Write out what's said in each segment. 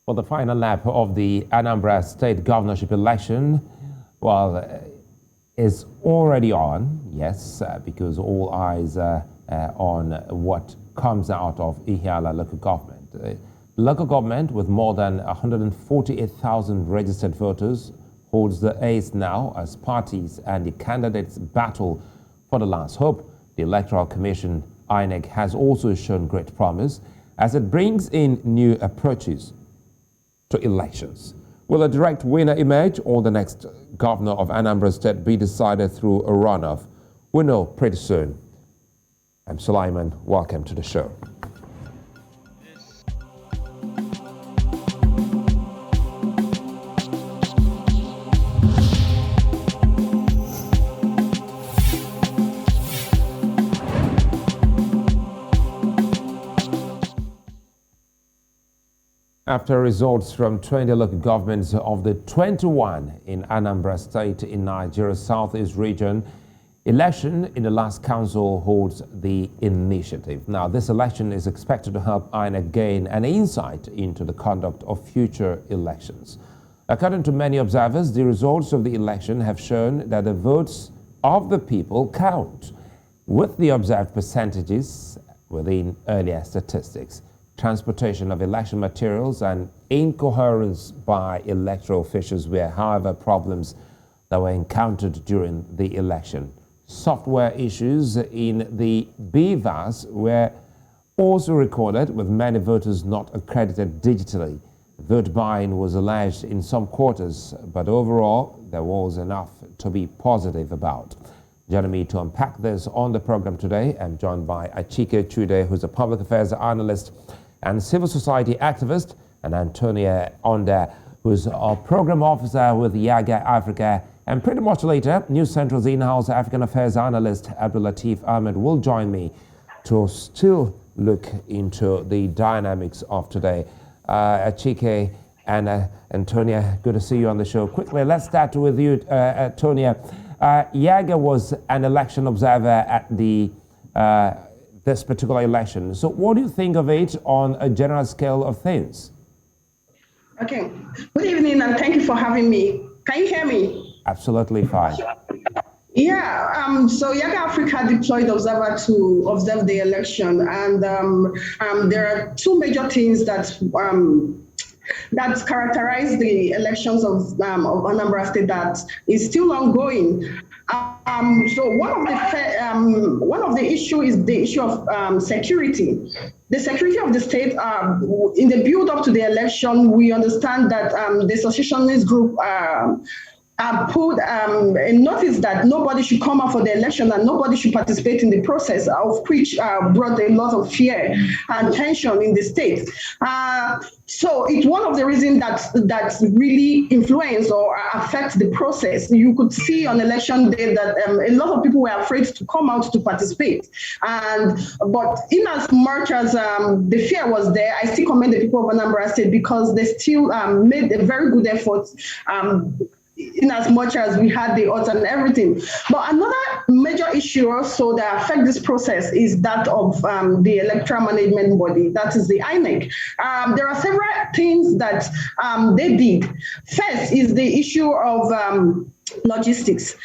For the final lap of the Anambra State governorship election, is already on, yes, because all eyes are on what comes out of Ihiala local government. Local government, with more than 148,000 registered voters, holds the ace now as parties and the candidates battle for the last hope. The Electoral Commission, INEC, has also shown great promise as it brings in new approaches to elections. Will a direct winner emerge, or the next governor of Anambra State be decided through a runoff? We'll know pretty soon. I'm Sulaiman. Welcome to the show. After results from 20 local governments of the 21 in Anambra State in Nigeria's southeast region, election in the last council holds the initiative. Now, this election is expected to help INEC gain an insight into the conduct of future elections. According to many observers, the results of the election have shown that the votes of the people count, with the observed percentages within earlier statistics. Transportation of election materials and incoherence by electoral officials were, however, problems that were encountered during the election. Software issues in the BVAS were also recorded, with many voters not accredited digitally. Vote buying was alleged in some quarters, but overall, there was enough to be positive about. Joining me to unpack this on the program today, I'm joined by Achike, Chude, who's a public affairs analyst and civil society activist, and Anthonia, Onda, who's a program officer with YIAGA Africa, and pretty much later, News Central's in-house African affairs analyst Abdul Latif Ahmed will join me to still look into the dynamics of today. Achike and Anthonia, good to see you on the show. Quickly, let's start with you, Anthonia. YIAGA was an election observer at the this particular election. So what do you think of it on a general scale of things? Okay. Good evening, and thank you for having me. Can you hear me? Absolutely fine. Yeah, so YIAGA Africa deployed observer to observe the election, and there are two major things that characterize the elections of Anambra State that is still ongoing. So one of the issue is the issue of security. The security of the state. In the build up to the election, we understand that the secessionist group put a notice that nobody should come out for the election and nobody should participate in the process, of which brought a lot of fear and tension in the state. So it's one of the reasons that really influence or affect the process. You could see on election day that a lot of people were afraid to come out to participate. But in as much as the fear was there, I still commend the people of Anambra State because they still made a very good effort in as much as we had the odds and everything. But another major issue also that affect this process is that of the electoral management body, that is the INEC. There are several things that they did. First is the issue of logistics.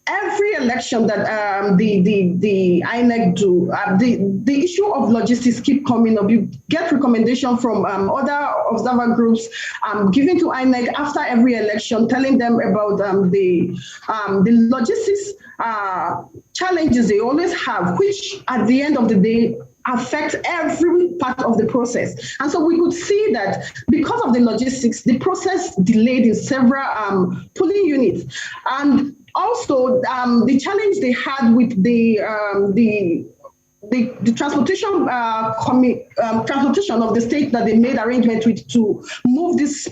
Every election that the INEC do, the issue of logistics keep coming up. You get recommendation from other observer groups given to INEC after every election, telling them about the logistics challenges they always have, which at the end of the day affect every part of the process. And so we could see that because of the logistics, the process delayed in several polling units. And also, the challenge they had with the transportation transportation of the state that they made arrangement with to move these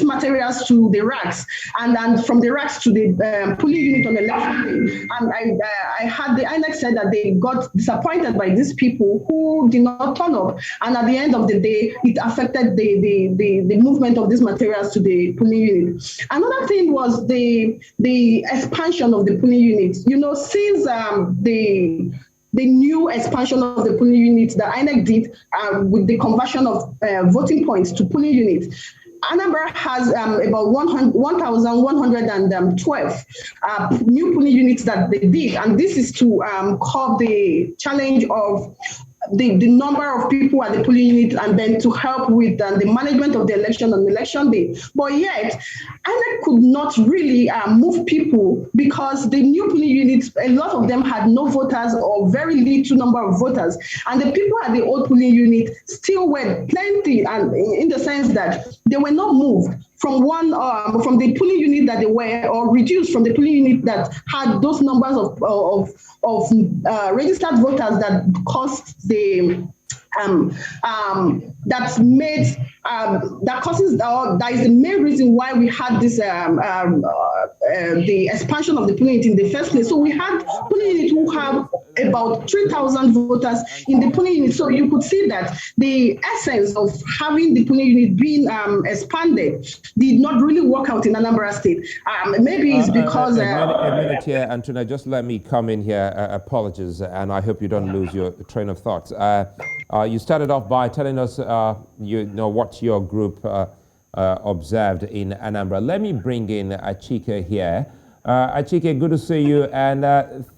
materials to the racks and from the racks to the polling unit on the left. And I had the INEC said that they got disappointed by these people who did not turn up, and at the end of the day, it affected the movement of these materials to the polling unit. Another thing was the expansion of the polling unit. You know, since the new expansion of the polling units that INEC did with the conversion of voting points to polling units. Anambra has about 1,112 new polling units that they did, and this is to curb the challenge of the number of people at the polling unit, and then to help with the management of the election on election day. But yet, INEC could not really move people because the new polling units, a lot of them had no voters or very little number of voters. And the people at the old polling unit still were plenty, and in the sense that they were not moved from from the polling unit that they were, or reduced from the polling unit that had those numbers of registered voters that caused the that is the main reason why we had this the expansion of the polling unit in the first place. So we had polling units who have about 3,000 voters in the polling unit. So you could see that the essence of having the polling unit being expanded did not really work out in Anambra State. Maybe it's because a minute here, Anthonia, just let me come in here. Apologies, and I hope you don't lose your train of thoughts. You started off by telling us what your group observed in Anambra. Let me bring in Achike here. Achike, good to see you, and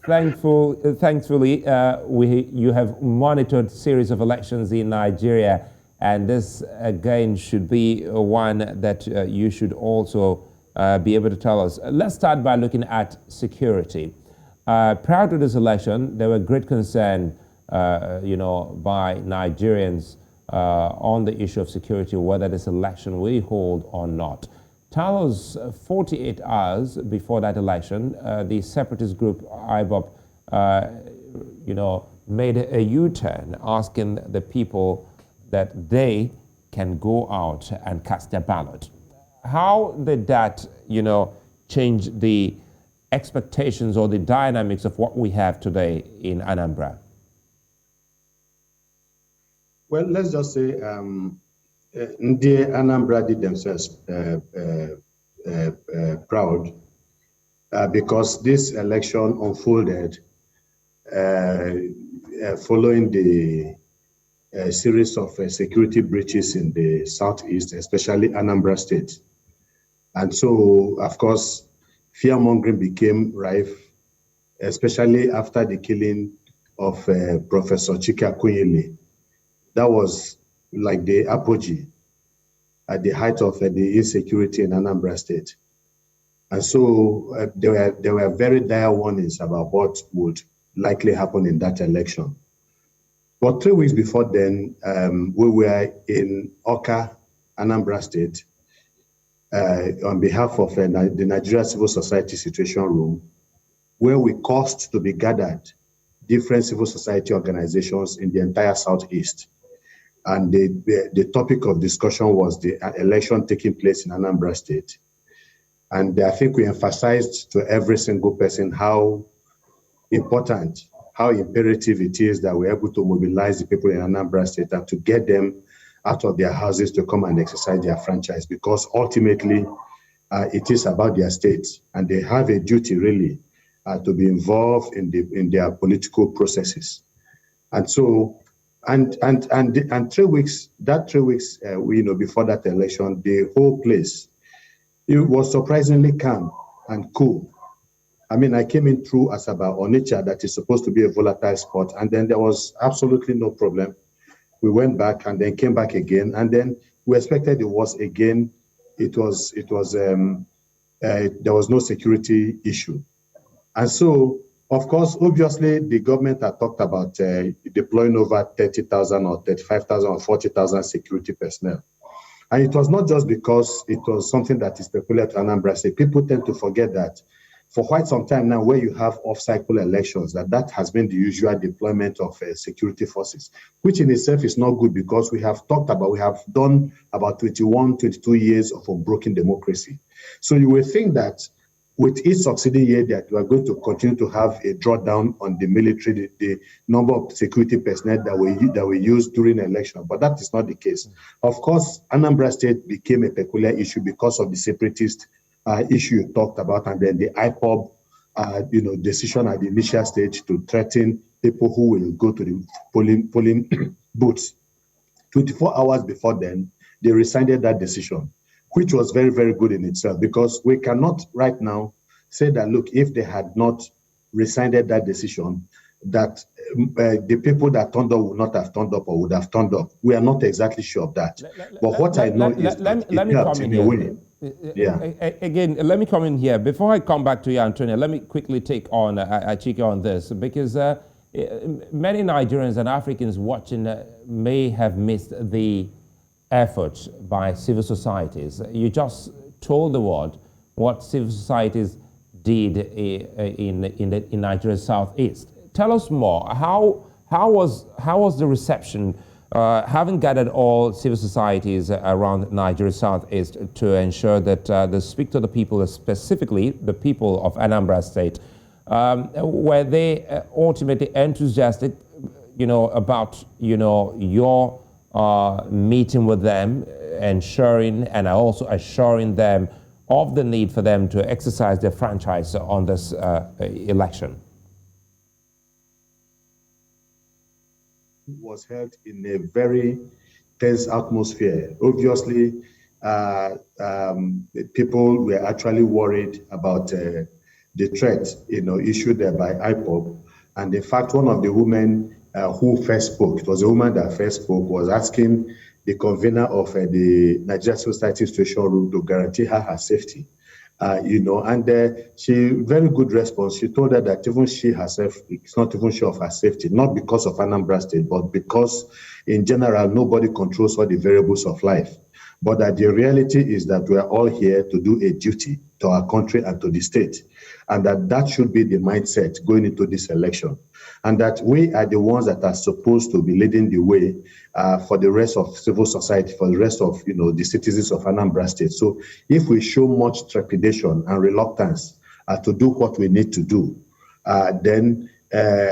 thankfully you have monitored series of elections in Nigeria, and this again should be one that you should also be able to tell us. Let's start by looking at security. Prior to this election, there were great concern by Nigerians on the issue of security, whether this election will hold or not. Tell us, 48 hours before that election, the separatist group IBOP, made a U-turn, asking the people that they can go out and cast their ballot. How did that, change the expectations or the dynamics of what we have today in Anambra? Well, let's just say the Anambra did themselves proud because this election unfolded following the series of security breaches in the southeast, especially Anambra State. And so, of course, fear-mongering became rife, especially after the killing of Professor Achike. That was like the apogee at the height of the insecurity in Anambra State. And so there were very dire warnings about what would likely happen in that election. But 3 weeks before then, we were in Awka, Anambra State, on behalf of the Nigeria Civil Society Situation Room, where we caused to be gathered different civil society organizations in the entire Southeast. And the topic of discussion was the election taking place in Anambra State. And I think we emphasized to every single person how important, how imperative it is that we're able to mobilize the people in Anambra State and to get them out of their houses to come and exercise their franchise, because ultimately it is about their state, and they have a duty really to be involved in their political processes. And so, and 3 weeks, before that election, the whole place, it was surprisingly calm and cool. I mean, I came in through Asaba, Onitsha, that is supposed to be a volatile spot, and then there was absolutely no problem. We went back and then came back again, and then we expected it was again. There was no security issue, and so of course, obviously, the government had talked about deploying over 30,000 or 35,000 or 40,000 security personnel. And it was not just because it was something that is peculiar to Anambra State. People tend to forget that for quite some time now, where you have off-cycle elections, that has been the usual deployment of security forces, which in itself is not good, because we have done about 21, 22 years of unbroken democracy. So you will think that with each succeeding year that we are going to continue to have a drawdown on the military, the number of security personnel that we use during the election, but that is not the case. Of course, Anambra State became a peculiar issue because of the separatist issue you talked about, and then the IPOB, decision at the initial stage to threaten people who will go to the polling booths. 24 hours before then, they rescinded that decision, which was very, very good in itself, because we cannot right now say that, look, if they had not rescinded that decision, that the people that turned up would not have turned up or would have turned up. We are not exactly sure of that. But what I know is that it helped in a way. Yeah. Again, let me come in here. Before I come back to you, Anthonia, let me quickly take on Achike on this, because many Nigerians and Africans watching may have missed the effort by civil societies. You just told the world what civil societies did in Nigeria's southeast. Tell us more. How was the reception, having gathered all civil societies around Nigeria's southeast to ensure that they speak to the people, specifically the people of Anambra State? Were they ultimately enthusiastic, about, your meeting with them, ensuring and also assuring them of the need for them to exercise their franchise on this election? Was held in a very tense atmosphere. Obviously, people were actually worried about the threat, issued by IPOB. And in fact, one of the women who first spoke, it was a woman that first spoke, was asking the convener of the Nigeria Society Situation Room to guarantee her safety. And she, very good response. She told her that even she herself is not even sure of her safety, not because of Anambra State, but because in general, nobody controls all the variables of life. But that the reality is that we are all here to do a duty to our country and to the state. And that should be the mindset going into this election. And that we are the ones that are supposed to be leading the way for the rest of civil society, for the rest of the citizens of Anambra State. So if we show much trepidation and reluctance to do what we need to do, then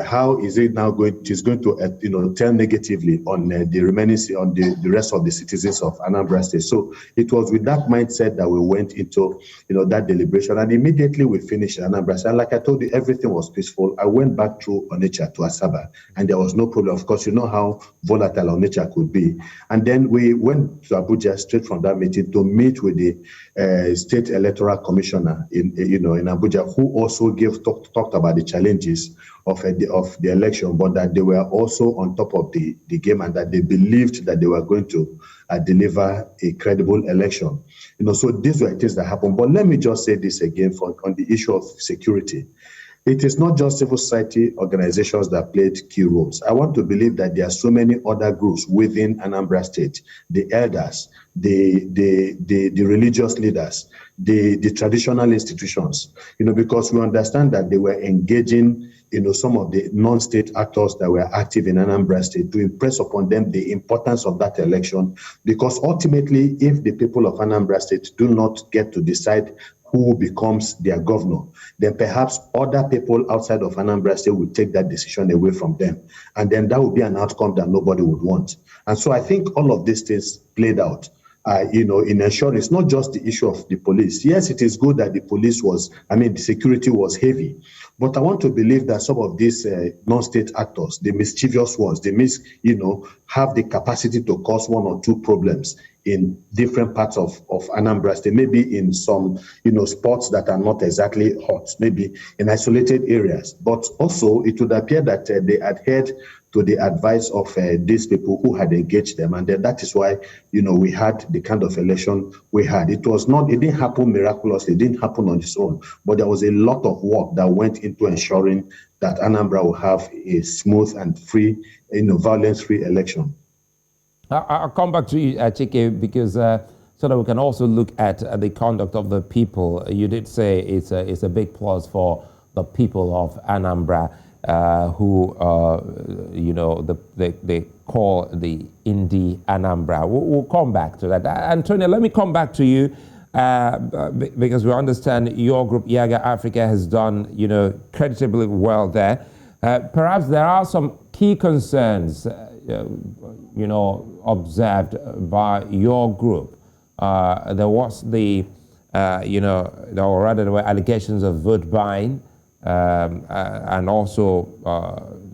how is it now going to turn negatively on the remaining, on the rest of the citizens of Anambra State? So it was with that mindset that we went into that deliberation, and immediately we finished Anambra State. And like I told you, everything was peaceful. I went back through Onitsha to Asaba, and there was no problem. Of course, you know how volatile Onitsha could be. And then we went to Abuja straight from that meeting to meet with the State Electoral Commissioner in Abuja, who also talked about the challenges of the election, but that they were also on top of the game, and that they believed that they were going to deliver a credible election. So these were things that happened. But let me just say this again on the issue of security. It is not just civil society organizations that played key roles. I want to believe that there are so many other groups within Anambra State, the elders, the religious leaders, the traditional institutions, because we understand that they were engaging some of the non-state actors that were active in Anambra State to impress upon them the importance of that election, because ultimately, if the people of Anambra State do not get to decide who becomes their governor, then perhaps other people outside of Anambra State will take that decision away from them. And then that would be an outcome that nobody would want. And so I think all of these things played out. In ensuring it's not just the issue of the police. Yes, it is good that the security was heavy. But I want to believe that some of these non-state actors, the mischievous ones, have the capacity to cause one or two problems in different parts of Anambra State, maybe in some, spots that are not exactly hot, maybe in isolated areas. But also, it would appear that they adhered to the advice of these people who had engaged them. And then that is why, we had the kind of election we had. It didn't happen miraculously, it didn't happen on its own, but there was a lot of work that went into ensuring that Anambra will have a smooth and free, violence-free election. I'll come back to you, Achike, because so that we can also look at the conduct of the people. You did say it's a big plus for the people of Anambra, who they call the Indie Anambra. We'll come back to that. Anthonia, let me come back to you because we understand your group, YIAGA Africa, has done creditably well there. Perhaps there are some key concerns observed by your group. There were allegations of vote buying, and also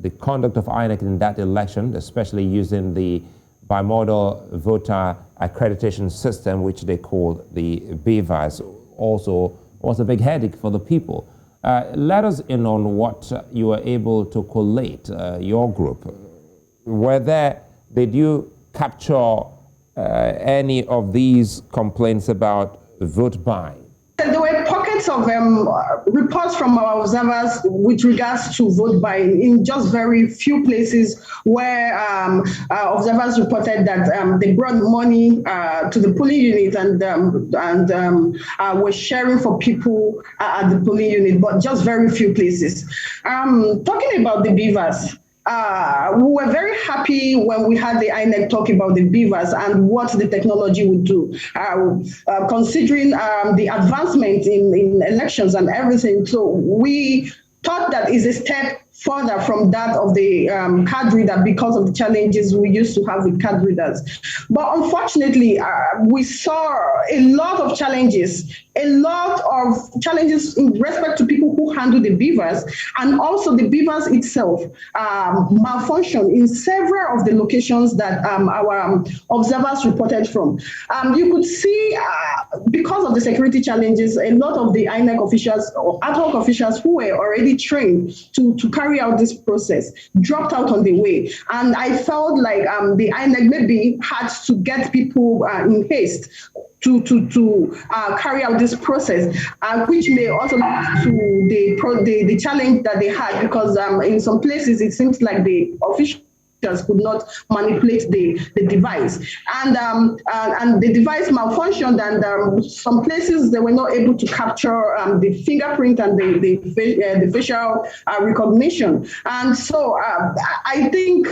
the conduct of INEC in that election, especially using the bimodal voter accreditation system, which they call the BVAS, also was a big headache for the people. Let us in on what you were able to collate, your group. Did you capture any of these complaints about vote buying? There were pockets of reports from our observers with regards to vote buying in just very few places where observers reported that they brought money to the polling unit and were sharing for people at the polling unit, but just very few places. Talking about the beavers, we were very happy when we had the INEC talk about the beavers and what the technology would do, considering the advancement in elections and everything. So we thought that is a step further from that of the card reader because of the challenges we used to have with card readers. But unfortunately, we saw a lot of challenges in respect to people who handle the beavers, and also the beavers itself malfunction in several of the locations that our observers reported from. You could see, because of the security challenges, a lot of the INEC officials or ad hoc officials who were already trained to carry out this process dropped out on the way. And I felt like the INEC maybe had to get people in haste to carry out this process, which may also lead to the challenge that they had, because in some places it seems like the officials could not manipulate the device, and the device malfunctioned, and some places they were not able to capture the fingerprint and the facial recognition. And so I think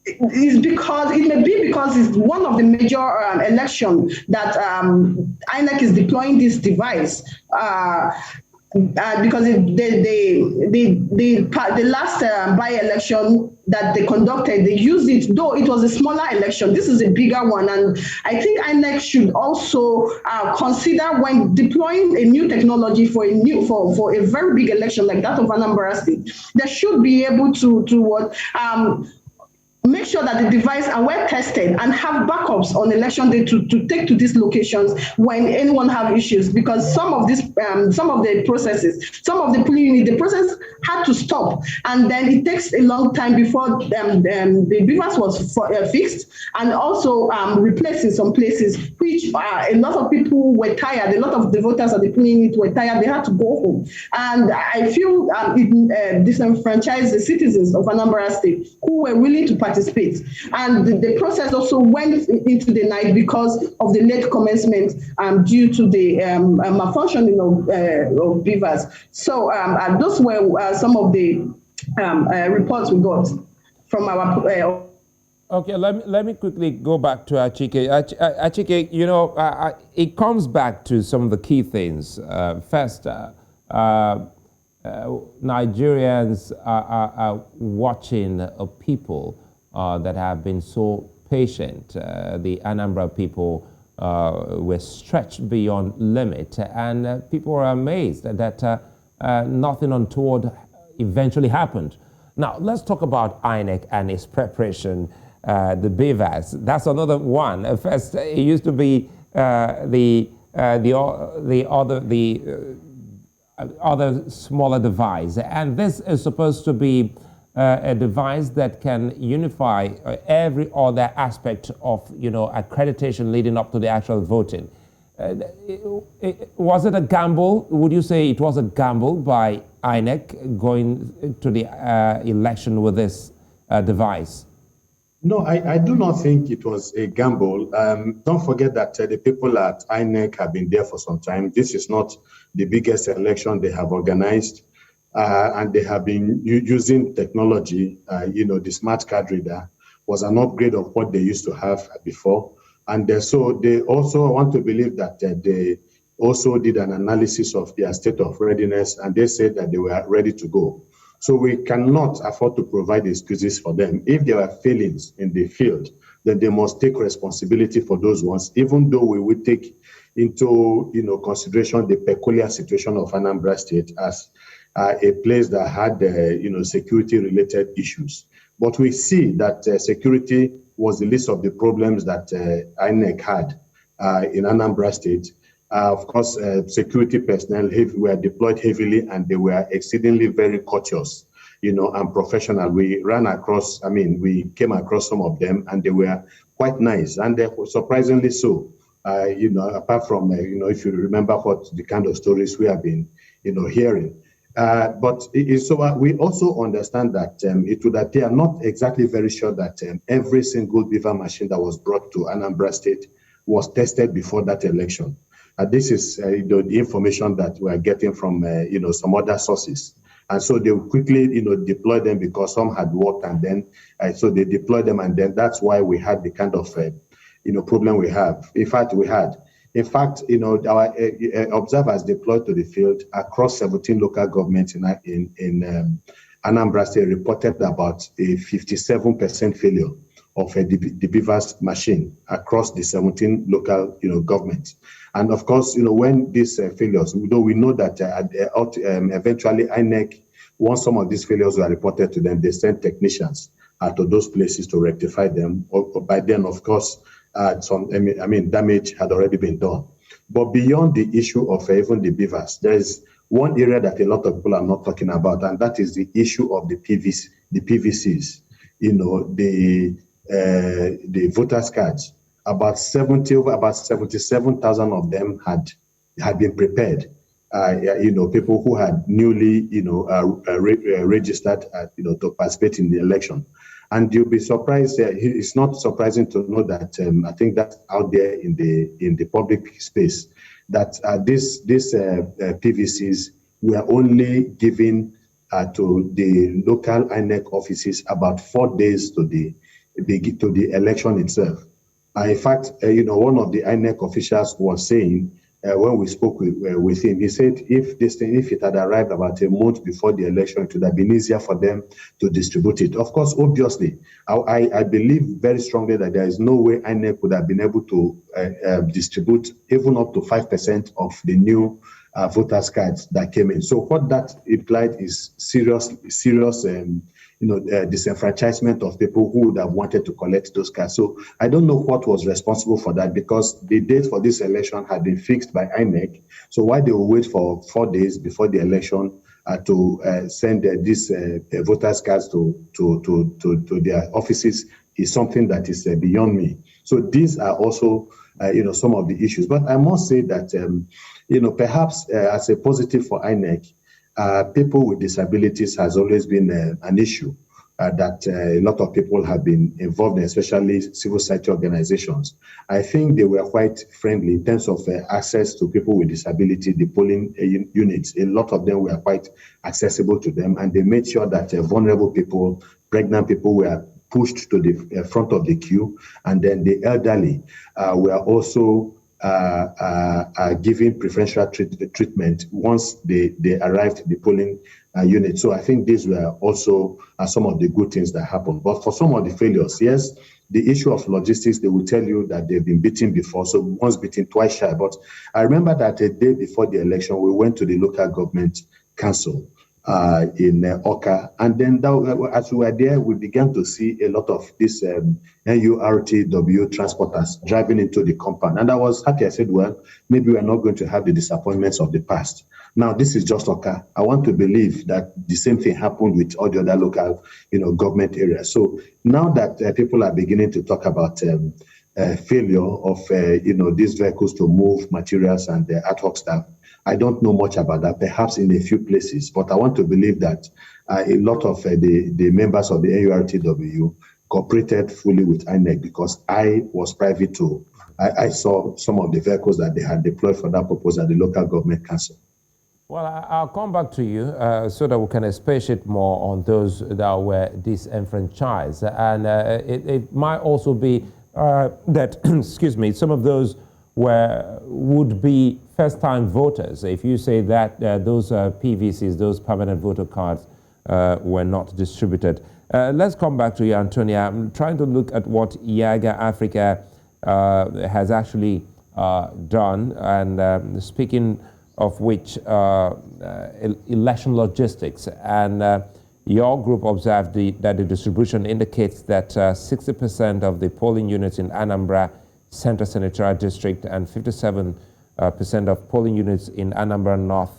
it may be because it's one of the major elections that INEC is deploying this device. Because the last by-election that they conducted, they used it, though it was a smaller election. This is a bigger one, and I think INEC should also consider, when deploying a new technology for a very big election like that of Anambra State, they should be able to make sure that the device are well tested and have backups on election day to take to these locations when anyone have issues, because some of the polling unit, the process had to stop, and then it takes a long time before the beavers was fixed and also replaced in some places, which a lot of people were tired. A lot of the voters at the polling unit were tired. They had to go home, and I feel it disenfranchised the citizens of Anambra State who were willing to participate. And the process also went into the night because of the late commencement due to the malfunctioning of beavers. So those were some of the reports we got from our. Okay, let me quickly go back to Achike. Achike, it comes back to some of the key things. First, Nigerians are watching people that have been so patient. The Anambra people were stretched beyond limit, and people were amazed that nothing untoward eventually happened. Now, let's talk about INEC and its preparation, the BVAS. That's another one. First, it used to be the other smaller device, and this is supposed to be a device that can unify every other aspect of accreditation leading up to the actual voting. Was it a gamble? Would you say it was a gamble by INEC going to the election with this device? No, I do not think it was a gamble. Don't forget that the people at INEC have been there for some time. This is not the biggest election they have organized. And they have been using technology. The smart card reader was an upgrade of what they used to have before. And so they also want to believe that they also did an analysis of their state of readiness, and they said that they were ready to go. So we cannot afford to provide excuses for them. If there are failings in the field, then they must take responsibility for those ones, even though we will take into consideration the peculiar situation of Anambra State as a place that had, security-related issues. But we see that security was the least of the problems that INEC had in Anambra State. Of course, security personnel were deployed heavily, and they were exceedingly very courteous, and professional. We came across some of them, and they were quite nice, and they were surprisingly so. Apart from, if you remember what the kind of stories we have been, hearing. But we also understand that it would appear not exactly very sure that every single beaver machine that was brought to Anambra State was tested before that election. This is the information that we are getting from some other sources. And so they quickly deploy them because some had worked, and then so they deployed them, and then that's why we had the kind of problem we have. In fact, our observers deployed to the field across 17 local governments in Anambra State reported about a 57% failure of the beavers machine across the 17 local governments. And of course, when these failures, though we know that eventually INEC, once some of these failures were reported to them, they sent technicians to those places to rectify them. Or by then, of course, damage had already been done. But beyond the issue of even the beavers, there is one area that a lot of people are not talking about, and that is the issue of the PVCs. The voters' cards. About 77,000 of them had been prepared. People who had newly, registered, to participate in the election. And you'll be surprised. It's not surprising to know that I think that's out there in the public space that these PVCs were only given to the local INEC offices about 4 days to the election itself. In fact, one of the INEC officials was saying when we spoke with him, he said if it had arrived about a month before the election, it would have been easier for them to distribute it. Of course, obviously, I believe very strongly that there is no way INEC would have been able to distribute even up to 5% of the new voters' cards that came in. So what that implied is serious disenfranchisement of people who would have wanted to collect those cards. So I don't know what was responsible for that, because the date for this election had been fixed by INEC. So why they will wait for 4 days before the election to send these voters' cards to their offices is something that is beyond me. So these are also some of the issues. But I must say that perhaps as a positive for INEC, people with disabilities has always been an issue that a lot of people have been involved in, especially civil society organizations. I think they were quite friendly in terms of access to people with disability, the polling units. A lot of them were quite accessible to them, and they made sure that vulnerable people, pregnant people were pushed to the front of the queue, and then the elderly were also given preferential treatment once they arrived at the polling unit. So I think these were also some of the good things that happened. But for some of the failures, yes, the issue of logistics, they will tell you that they've been beaten before, so once beaten, twice shy. But I remember that a day before the election, we went to the local government council in Oka, and then as we were there, we began to see a lot of these NURTW transporters driving into the compound, and I was happy. I said, well, maybe we're not going to have the disappointments of the past. Now, this is just Oka. I want to believe that the same thing happened with all the other local, government areas. So now that people are beginning to talk about failure of, these vehicles to move materials and the ad hoc staff, I don't know much about that, perhaps in a few places, but I want to believe that a lot of the members of the NURTW cooperated fully with INEC, because I was privy to, I saw some of the vehicles that they had deployed for that purpose at the local government council. Well, I'll come back to you so that we can expatiate more on those that were disenfranchised. And it might also be that, excuse me, some of those would be first-time voters. If you say that those PVCs, those permanent voter cards, were not distributed. Let's come back to you, Anthonia. I'm trying to look at what YIAGA Africa has actually done, and speaking of which election logistics. And your group observed that the distribution indicates that 60% of the polling units in Anambra Central Senatorial District and 57% of polling units in Anambra North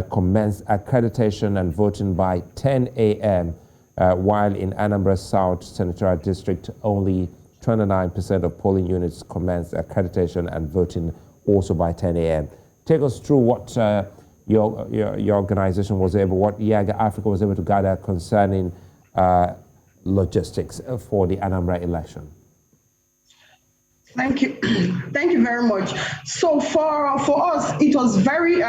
commenced accreditation and voting by 10 a.m., while in Anambra South Senatorial District, only 29% of polling units commenced accreditation and voting also by 10 a.m. Take us through what your organization was able, what YIAGA Africa was able to gather concerning logistics for the Anambra election. Thank you. Thank you very much. So for us, it was very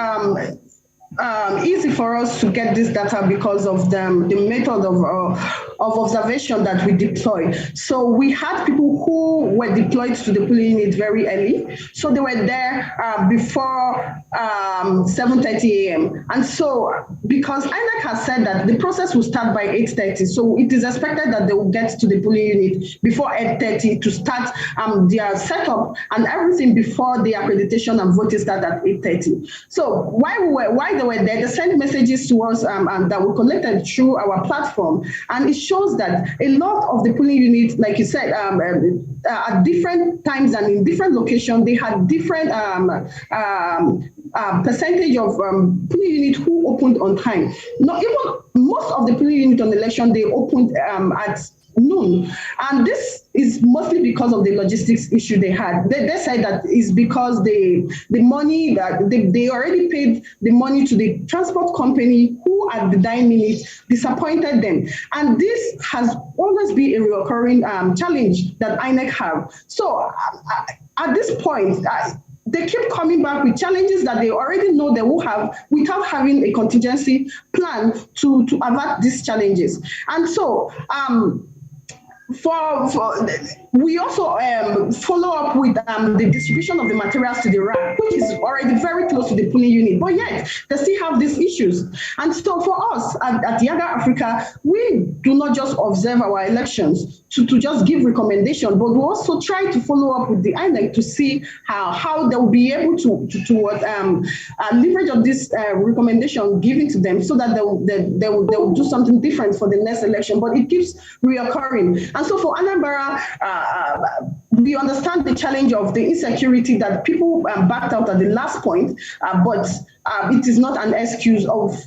easy for us to get this data because of the method of observation that we deploy. So we had people who were deployed to the polling unit very early. So they were there before 7:30 a.m. And so because INEC has said that the process will start by 8:30, so it is expected that they will get to the polling unit before 8:30 to start their setup and everything before the accreditation and voting start at 8:30. So while they were there, they sent messages to us and that we collected through our platform, and it shows that a lot of the polling units, like you said, at different times and in different locations, they had different percentage of polling units who opened on time. Not even most of the polling units on election, they opened at noon, and this is mostly because of the logistics issue they had. They said that is because the money that they already paid the money to the transport company who at the dying minute disappointed them, and this has always been a recurring challenge that INEC have. So at this point, they keep coming back with challenges that they already know they will have without having a contingency plan to avert these challenges. And so we also follow up with the distribution of the materials to the RAC, which is already very close to the polling unit, but yet they still have these issues. And so for us at YIAGA Africa, we do not just observe our elections to just give recommendations, but we also try to follow up with the INEC to see how they'll be able to leverage on this recommendation given to them so that they will do something different for the next election, but it keeps reoccurring. And so for Anambra, we understand the challenge of the insecurity that people backed out at the last point, but it is not an excuse of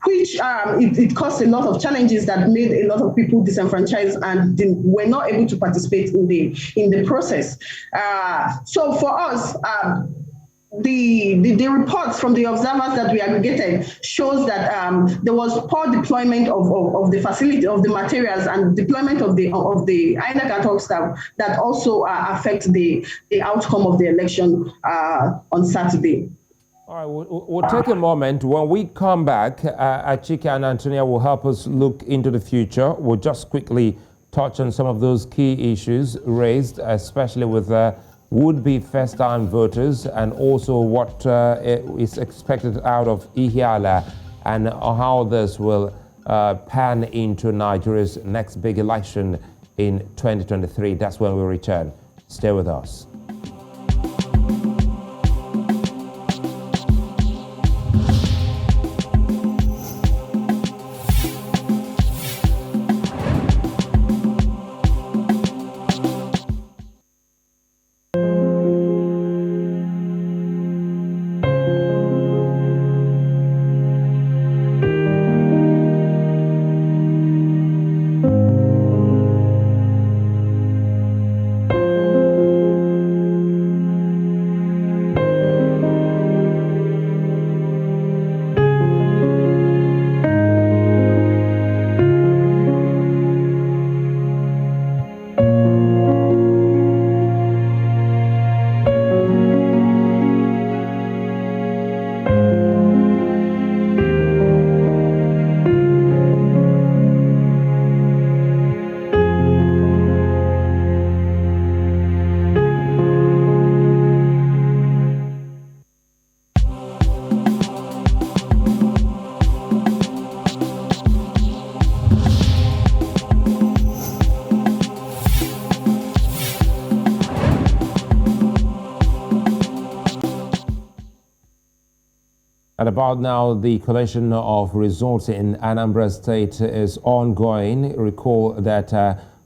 which it caused a lot of challenges that made a lot of people disenfranchised and were not able to participate in the process. So for us, the reports from the observers that we aggregated shows that there was poor deployment of the facility, of the materials, and deployment of the INEC ad hoc staff that also affect the outcome of the election on Saturday. All right, we'll take a moment. When we come back, Achike and Anthonia will help us look into the future. We'll just quickly touch on some of those key issues raised, especially with would-be first-time voters, and also what is expected out of Ihiala and how this will pan into Nigeria's next big election in 2023. That's when we return. Stay with us. At about now, the collation of results in Anambra State is ongoing. Recall that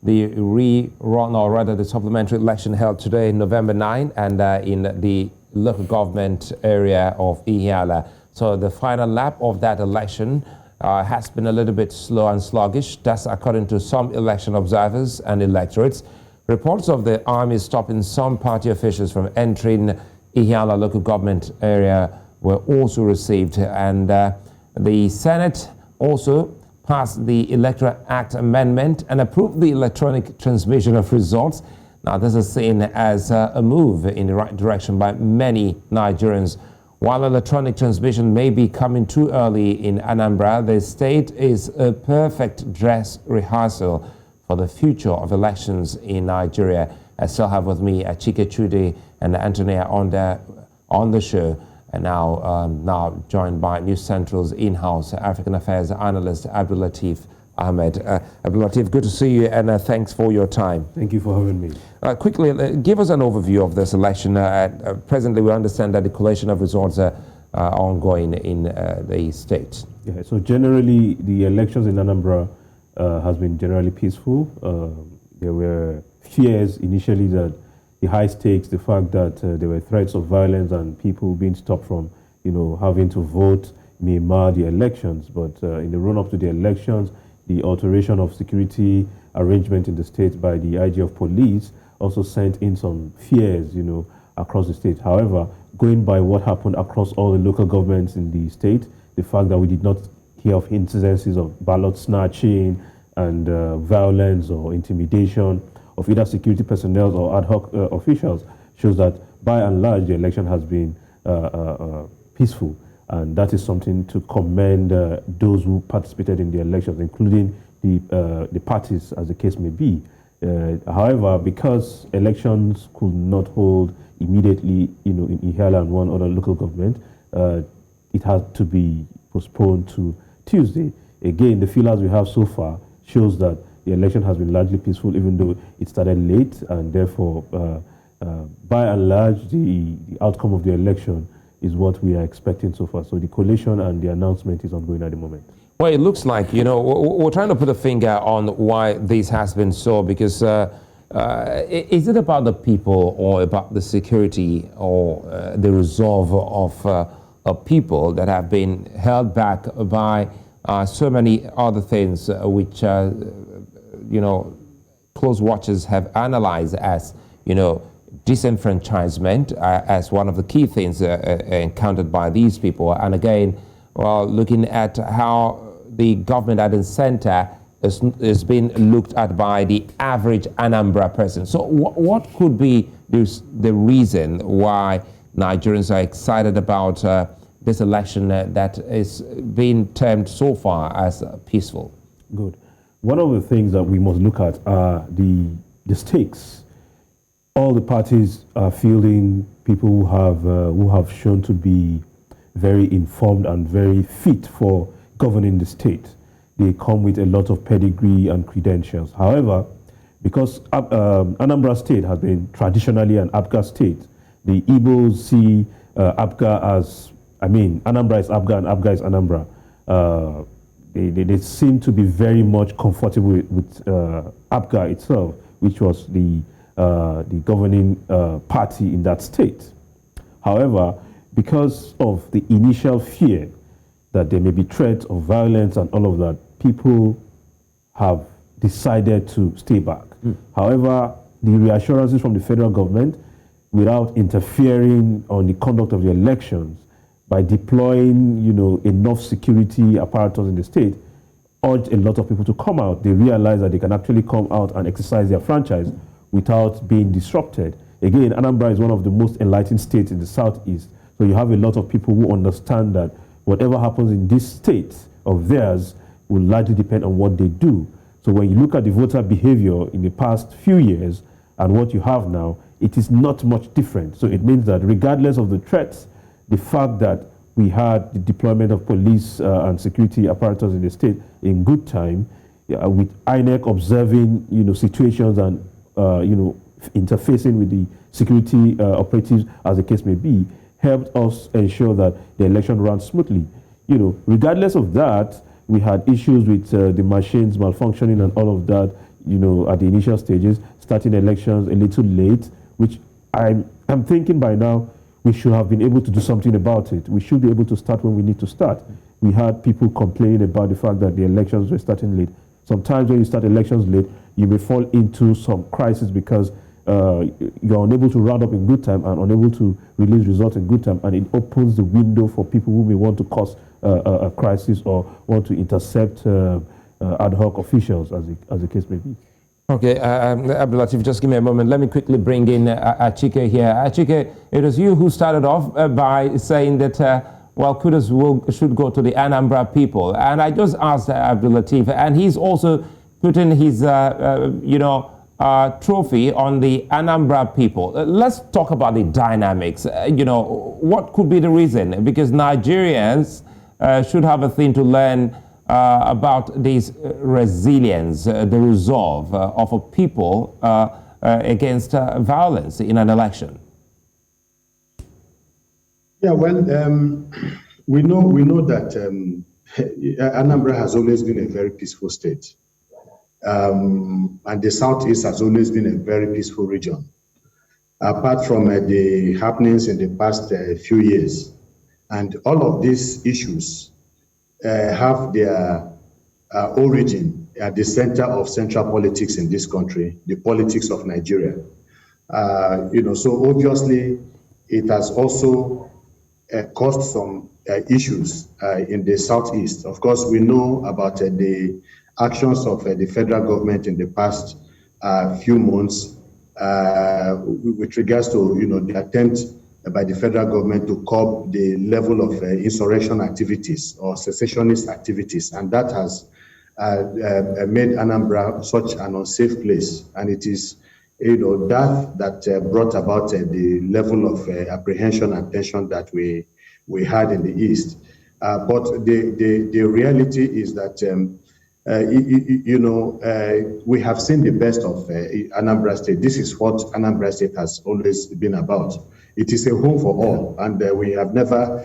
the rerun, or rather the supplementary election held today, November 9, and in the local government area of Ihiala. So the final lap of that election has been a little bit slow and sluggish. That's according to some election observers and electorates. Reports of the army stopping some party officials from entering Ihiala local government area were also received, and the Senate also passed the Electoral Act amendment and approved the electronic transmission of results. Now, this is seen as a move in the right direction by many Nigerians. While electronic transmission may be coming too early in Anambra, the state is a perfect dress rehearsal for the future of elections in Nigeria. I still have with me Achike, Chude, and Anthonia Onda on the show. And now joined by News Central's in-house African Affairs analyst, Abdul-Latif Ahmed. Abdul-Latif, good to see you, and thanks for your time. Thank you for having me. Quickly, give us an overview of this election. Presently, we understand that the collation of results are ongoing in the state. Yeah, so generally, the elections in Anambra has been generally peaceful. There were fears initially that the high stakes, the fact that there were threats of violence and people being stopped from, having to vote may mar the elections. But in the run-up to the elections, the alteration of security arrangement in the state by the IG of police also sent in some fears, across the state. However, going by what happened across all the local governments in the state, the fact that we did not hear of incidences of ballot snatching and violence or intimidation of either security personnel or ad hoc officials shows that, by and large, the election has been peaceful. And that is something to commend those who participated in the elections, including the parties, as the case may be. However, because elections could not hold immediately, in Ihiala and one other local government, it had to be postponed to Tuesday. Again, the feelers we have so far shows that the election has been largely peaceful, even though it started late, and therefore, by and large, the outcome of the election is what we are expecting so far. So the collation and the announcement is ongoing at the moment. Well, it looks like, we're trying to put a finger on why this has been so, because is it about the people or about the security or the resolve of people that have been held back by so many other things which close watchers have analyzed as, disenfranchisement as one of the key things encountered by these people. And again, looking at how the government at the center is being looked at by the average Anambra person. So what could be the reason why Nigerians are excited about this election that is being termed so far as peaceful? Good. One of the things that we must look at are the stakes. All the parties are fielding people who have shown to be very informed and very fit for governing the state. They come with a lot of pedigree and credentials. However, because Anambra State has been traditionally an APGA state, the Igbos see APGA as, Anambra is APGA and APGA is Anambra. They seem to be very much comfortable with APGA itself, which was the governing party in that state. However, because of the initial fear that there may be threats of violence and all of that, people have decided to stay back. However, the reassurances from the federal government, without interfering on the conduct of the elections, by deploying, enough security apparatus in the state, urged a lot of people to come out. They realized that they can actually come out and exercise their franchise without being disrupted. Again, Anambra is one of the most enlightened states in the southeast. So you have a lot of people who understand that whatever happens in this state of theirs will largely depend on what they do. So when you look at the voter behavior in the past few years and what you have now, it is not much different. So it means that regardless of the threats, the fact that we had the deployment of police and security apparatus in the state in good time, with INEC observing, situations and, interfacing with the security operatives, as the case may be, helped us ensure that the election ran smoothly. You know, regardless of that, we had issues with the machines malfunctioning and all of that, you know, at the initial stages, starting elections a little late, which I'm thinking by now we should have been able to do something about it. We should be able to start when we need to start. We had people complaining about the fact that the elections were starting late. Sometimes when you start elections late, you may fall into some crisis because you're unable to round up in good time and unable to release results in good time, and it opens the window for people who may want to cause a crisis or want to intercept ad hoc officials, as the case may be. Okay, Abdulatif, just give me a moment. Let me quickly bring in Achike here. Achike, it was you who started off by saying that, well, kudos should go to the Anambra people. And I just asked Abdulatif, and he's also put in his, trophy on the Anambra people. Let's talk about the dynamics. What could be the reason? Because Nigerians should have a thing to learn about this resilience, the resolve of a people against violence in an election. Yeah, well, we know that Anambra has always been a very peaceful state, and the Southeast has always been a very peaceful region. Apart from the happenings in the past few years, and all of these issues have their origin at the center of central politics in this country, the politics of Nigeria. So obviously it has also caused some issues in the Southeast. Of course, we know about the actions of the federal government in the past few months with regards to the attempt by the federal government to curb the level of insurrection activities or secessionist activities, and that has made Anambra such an unsafe place. And it is that brought about the level of apprehension and tension that we had in the East. But the reality is that we have seen the best of Anambra State. This is what Anambra State has always been about. It is a home for all, and we have never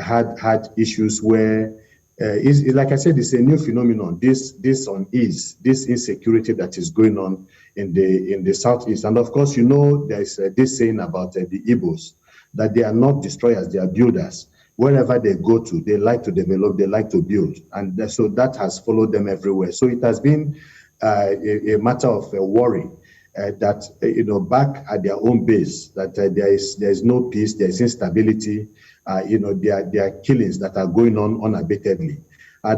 had issues where, like I said, it's a new phenomenon. This unease, this insecurity that is going on in the Southeast, and of course, there is this saying about the Igbos that they are not destroyers, they are builders. Wherever they go to, they like to develop, they like to build, and so that has followed them everywhere. So it has been a matter of worry. That back at their own base, that there is no peace, there is instability, there are killings that are going on unabatedly.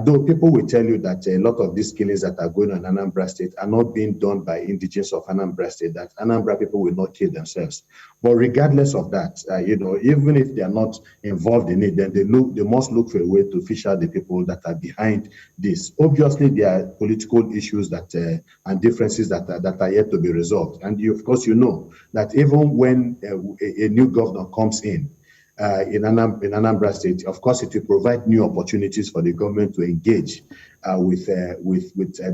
Though people will tell you that a lot of these killings that are going on in Anambra State are not being done by indigenes of Anambra State, that Anambra people will not kill themselves. But regardless of that, even if they are not involved in it, then they must look for a way to fish out the people that are behind this. Obviously, there are political issues that and differences that are yet to be resolved. And of course, that even when a new governor comes in Anambra State, of course, it will provide new opportunities for the government to engage with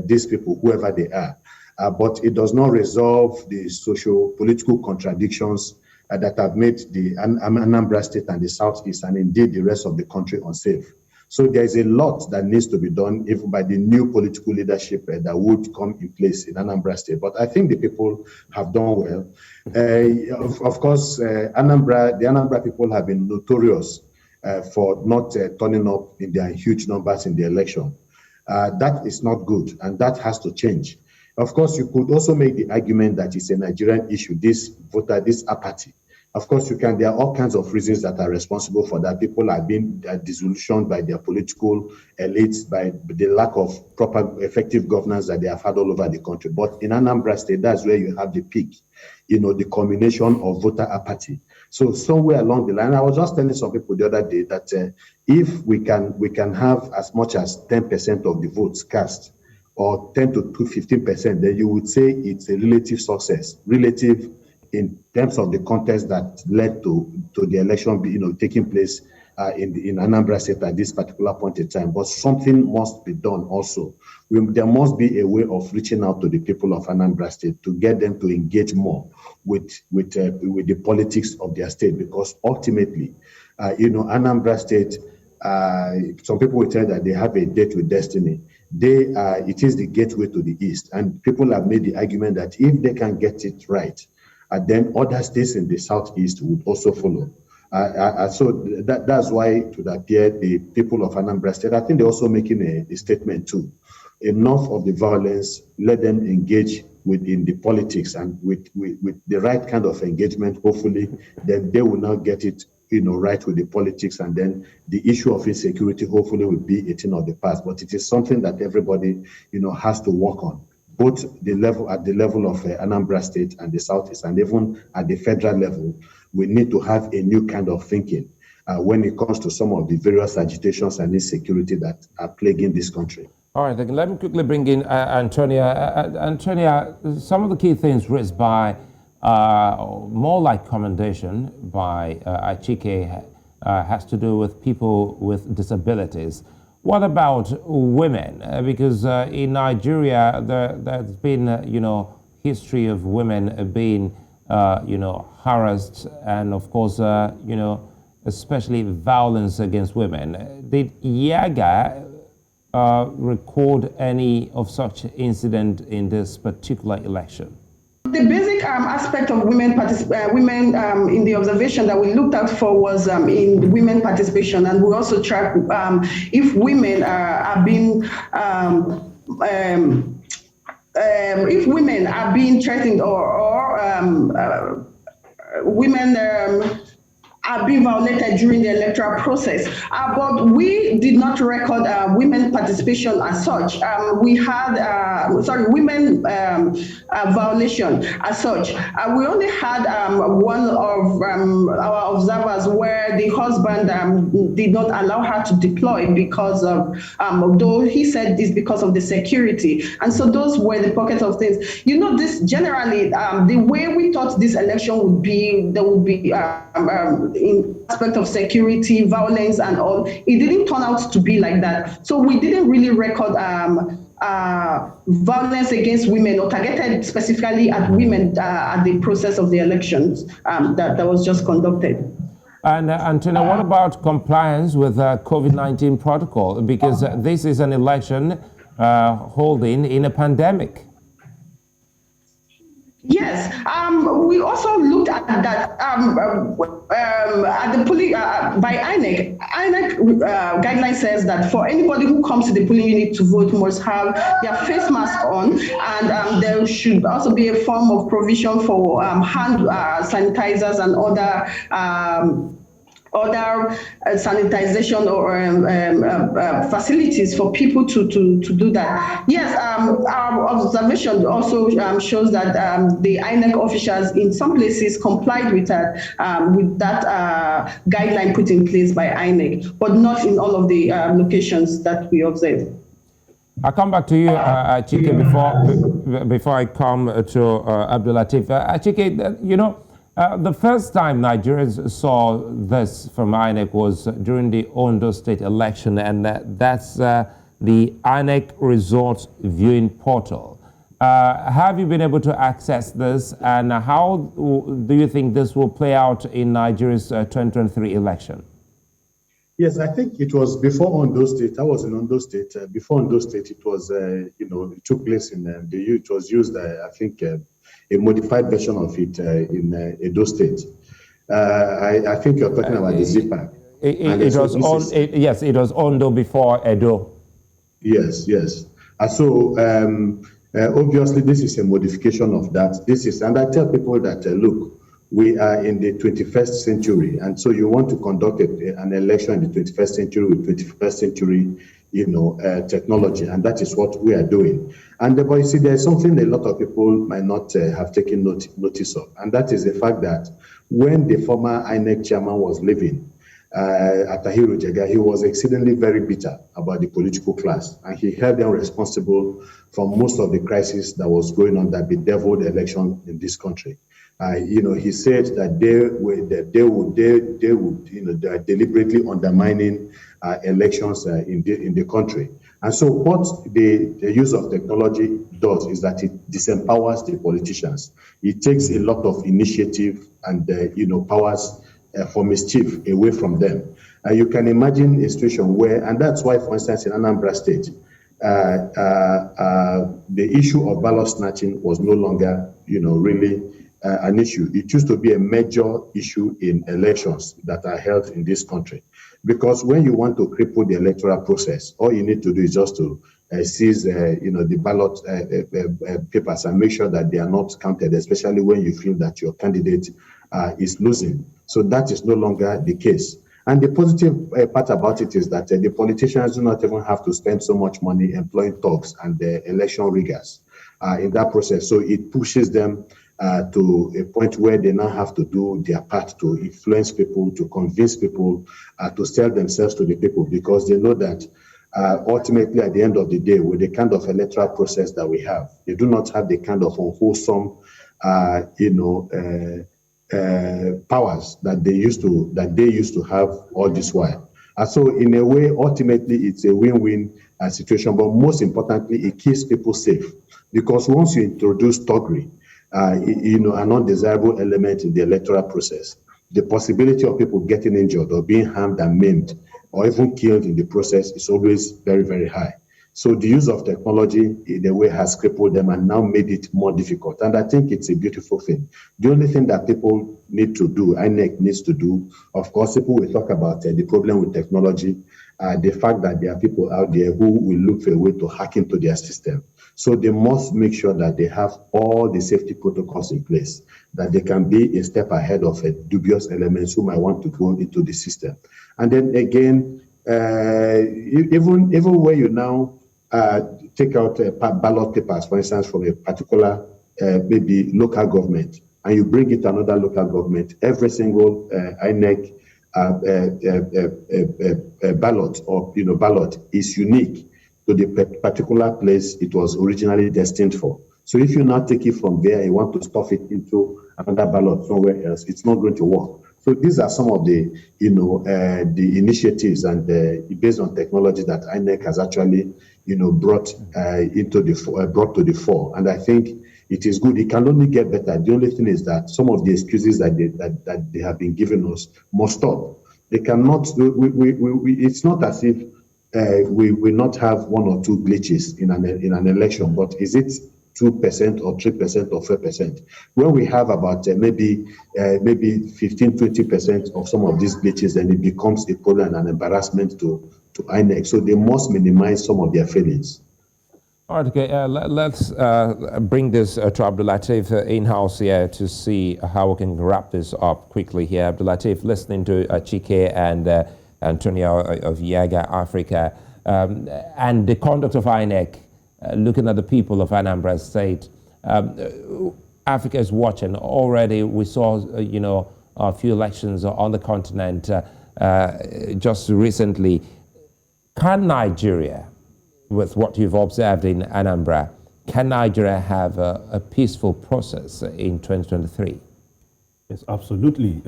these people, whoever they are. But it does not resolve the socio-political contradictions that have made the Anambra State and the Southeast, and indeed the rest of the country, unsafe. So there is a lot that needs to be done, even by the new political leadership that would come in place in Anambra State. But I think the people have done well. Of course, the Anambra people have been notorious for not turning up in their huge numbers in the election. That is not good, and that has to change. Of course, you could also make the argument that it's a Nigerian issue, this apathy. Of course, there are all kinds of reasons that are responsible for that. People are being disillusioned by their political elites, by the lack of proper, effective governance that they have had all over the country. But in Anambra State, that's where you have the peak, the culmination of voter apathy. So somewhere along the line, I was just telling some people the other day that if we can have as much as 10% of the votes cast, or 10 to 15%, then you would say it's a relative success, relative in terms of the contest that led to the election taking place in Anambra State at this particular point in time, but something must be done also. There must be a way of reaching out to the people of Anambra State to get them to engage more with the politics of their state, because ultimately, Anambra State, some people will tell that they have a date with destiny. It is the gateway to the east, and people have made the argument that if they can get it right, then other states in the southeast would also follow. So that's why it would appear the people of Anambra State, I think they're also making a statement too. Enough of the violence, let them engage within the politics, and with the right kind of engagement, hopefully, then they will now get it right with the politics, and then the issue of insecurity hopefully will be a thing of the past. But it is something that everybody, has to work on, both at the level of Anambra State and the Southeast, and even at the federal level. We need to have a new kind of thinking when it comes to some of the various agitations and insecurity that are plaguing this country. All right, then let me quickly bring in Anthonia. Anthonia, some of the key things raised by more like commendation by Achike has to do with people with disabilities. What about women? Because in Nigeria, there's been, history of women being, harassed, and of course, especially violence against women. Did YIAGA record any of such incident in this particular election? The basic aspect of women in the observation that we looked out for was in women participation, and we also tracked if women are being threatened or women are being violated during the electoral process. But we did not record women participation as such. We had, women violation as such. We only had one of our observers where the husband did not allow her to deploy because of, though he said this because of the security. And so those were the pockets of things. This generally, the way we thought this election would be, there would be in aspect of security, violence, and all, it didn't turn out to be like that. So we didn't really record violence against women or targeted specifically at women at the process of the elections that was just conducted. And Anthonia, what about compliance with COVID-19 protocol? Because this is an election holding in a pandemic. Yes, we also looked at that at the polling by INEC. INEC guideline says that for anybody who comes to the polling unit to vote must have their face mask on, and there should also be a form of provision for hand sanitizers and other sanitization or facilities for people to do that. Yes, our observation also shows that the INEC officials in some places complied with that guideline put in place by INEC, but not in all of the locations that we observed. I'll come back to you, Achike, before I come to Abdul Latif. Achike, the first time Nigerians saw this from INEC was during the Onda State election, and that's the INEC Results Viewing Portal. Have you been able to access this, and how do you think this will play out in Nigeria's 2023 election? Yes, I think it was before Ondo State. I was in Ondo State. Before Ondo State, it was, it took place in the U. It was used, I think, a modified version of it in Edo State. I think you're talking about the ZIPAC. Yes, it was Ondo before Edo. Yes. So obviously this is a modification of that. And I tell people that, look, we are in the 21st century, and so you want to conduct an election in the 21st century with 21st century technology, and that is what we are doing. And but you see, there's something a lot of people might not have taken notice of, and that is the fact that when the former INEC chairman was leaving, Atahiru Jega, he was exceedingly very bitter about the political class, and he held them responsible for most of the crisis that was going on, that bedeviled the election in this country. He said that they would they are deliberately undermining elections in the country. And so what the use of technology does is that it disempowers the politicians. It takes a lot of initiative and powers for mischief away from them. You can imagine a situation where, and that's why, for instance, in Anambra State, the issue of ballot snatching was no longer, really an issue. It used to be a major issue in elections that are held in this country. Because when you want to cripple the electoral process, all you need to do is just to seize, the ballot papers and make sure that they are not counted, especially when you feel that your candidate is losing. So that is no longer the case. And the positive part about it is that the politicians do not even have to spend so much money employing thugs and election riggers in that process. So it pushes them to a point where they now have to do their part to influence people, to convince people, to sell themselves to the people, because they know that ultimately at the end of the day, with the kind of electoral process that we have, they do not have the kind of unwholesome, powers that they used to have all this while. And so in a way, ultimately, it's a win-win situation, but most importantly, it keeps people safe, because once you introduce thuggery, an undesirable element in the electoral process, the possibility of people getting injured or being harmed and maimed or even killed in the process is always very, very high. So the use of technology in a way has crippled them and now made it more difficult. And I think it's a beautiful thing. The only thing that people need to do, INEC needs to do, of course, people will talk about the problem with technology, the fact that there are people out there who will look for a way to hack into their system. So they must make sure that they have all the safety protocols in place, that they can be a step ahead of dubious elements who might want to go into the system. And then again, even where you now take out ballot papers, for instance, from a particular maybe local government, and you bring it to another local government, every single INEC ballot or ballot is unique to the particular place it was originally destined for. So if you now take it from there, you want to stuff it into another ballot somewhere else, it's not going to work. So these are some of the, the initiatives and based on technology that INEC has actually, brought to the fore. And I think it is good. It can only get better. The only thing is that some of the excuses that they have been giving us must stop. They cannot. It's not as if we will not have one or two glitches in an election, but is it 2% or 3% or 4%? When we have about maybe 15-20% of some of these glitches, then it becomes a problem and an embarrassment to INEC. So they must minimize some of their failings. All right, okay. Let's bring this to Abdulateef in-house here to see how we can wrap this up quickly here. Abdulateef, listening to Achike and Anthonia of YIAGA Africa and the conduct of INEC, looking at the people of Anambra State, Africa is watching. Already we saw, a few elections on the continent just recently. Can Nigeria, with what you've observed in Anambra, can Nigeria have a peaceful process in 2023? Yes, absolutely.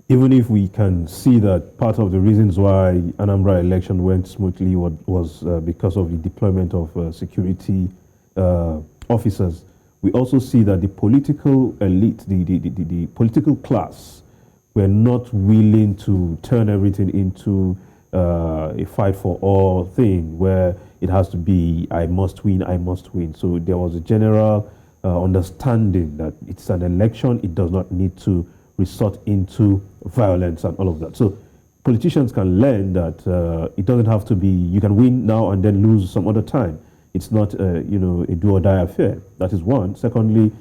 Even if we can see that part of the reasons why Anambra election went smoothly was because of the deployment of security officers, we also see that the political elite, the political class, were not willing to turn everything into a fight for all thing where it has to be, I must win, I must win. So there was a general understanding that it's an election, it does not need to resort into violence and all of that. So politicians can learn that it doesn't have to be, you can win now and then lose some other time. It's not, a do or die affair. That is one. Secondly,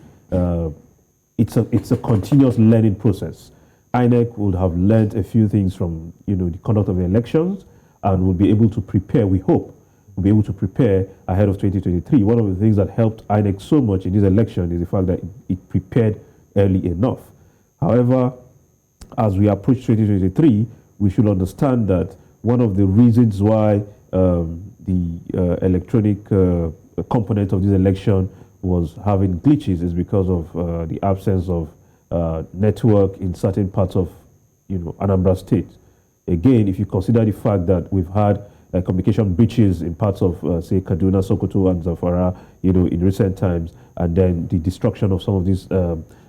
it's a continuous learning process. INEC would have learned a few things from, the conduct of the elections and will be able to prepare, we hope, will be able to prepare ahead of 2023. One of the things that helped INEC so much in this election is the fact that it prepared early enough. However, as we approach 2023, we should understand that one of the reasons why the electronic component of this election was having glitches is because of the absence of network in certain parts of, Anambra State. Again, if you consider the fact that we've had communication breaches in parts of, say, Kaduna, Sokoto, and Zamfara, in recent times, and then the destruction of some of these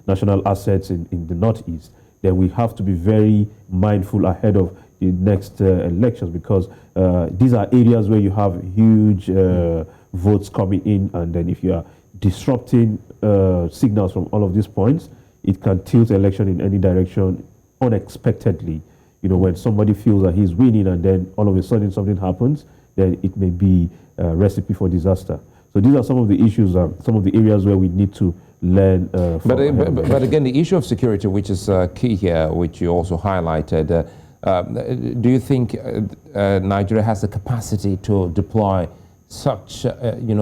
national assets in the northeast, then we have to be very mindful ahead of the next elections, because these are areas where you have huge votes coming in, and then if you are disrupting signals from all of these points, it can tilt election in any direction unexpectedly. When somebody feels that he's winning and then all of a sudden something happens, then it may be a recipe for disaster. So these are some of the issues, some of the areas where we need to learn. But again, the issue of security, which is key here, which you also highlighted, do you think Nigeria has the capacity to deploy such,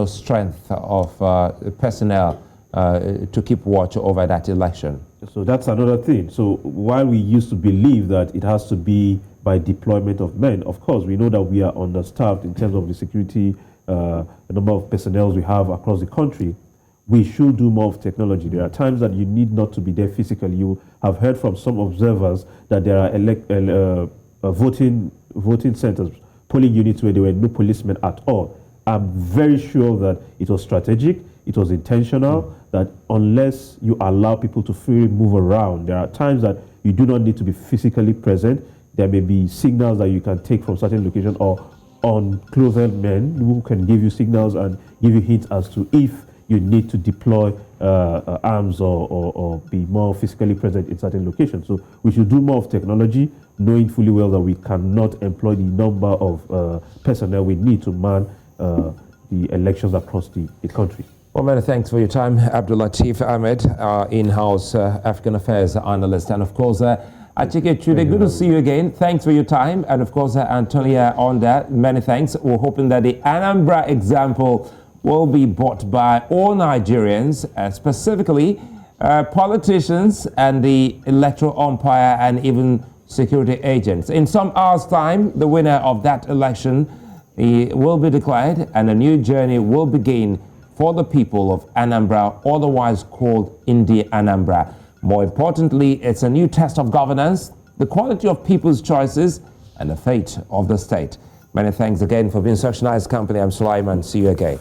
strength of personnel to keep watch over that election? So that's another thing. So while we used to believe that it has to be by deployment of men, of course, we know that we are understaffed in terms of the security, the number of personnel we have across the country. We should do more of technology. There are times that you need not to be there physically. You have heard from some observers that there are voting centers, polling units where there were no policemen at all. I'm very sure that it was strategic, it was intentional, that unless you allow people to freely move around, there are times that you do not need to be physically present. There may be signals that you can take from certain locations or unclothed men who can give you signals and give you hints as to if you need to deploy arms or be more physically present in certain locations. So we should do more of technology, knowing fully well that we cannot employ the number of personnel we need to man the elections across the country. Well, many thanks for your time, Abdul Latif Ahmed, our in-house African Affairs Analyst. And of course, Achike, Chude, good to see you again. Thanks for your time. And of course, Anthonia, Onda, many thanks. We're hoping that the Anambra example will be bought by all Nigerians, specifically politicians and the electoral umpire and even security agents. In some hours' time, the winner of that election will be declared and a new journey will begin for the people of Anambra, otherwise called Indi Anambra. More importantly, it's a new test of governance, the quality of people's choices, and the fate of the state. Many thanks again for being such nice company. I'm Sulaiman. See you again.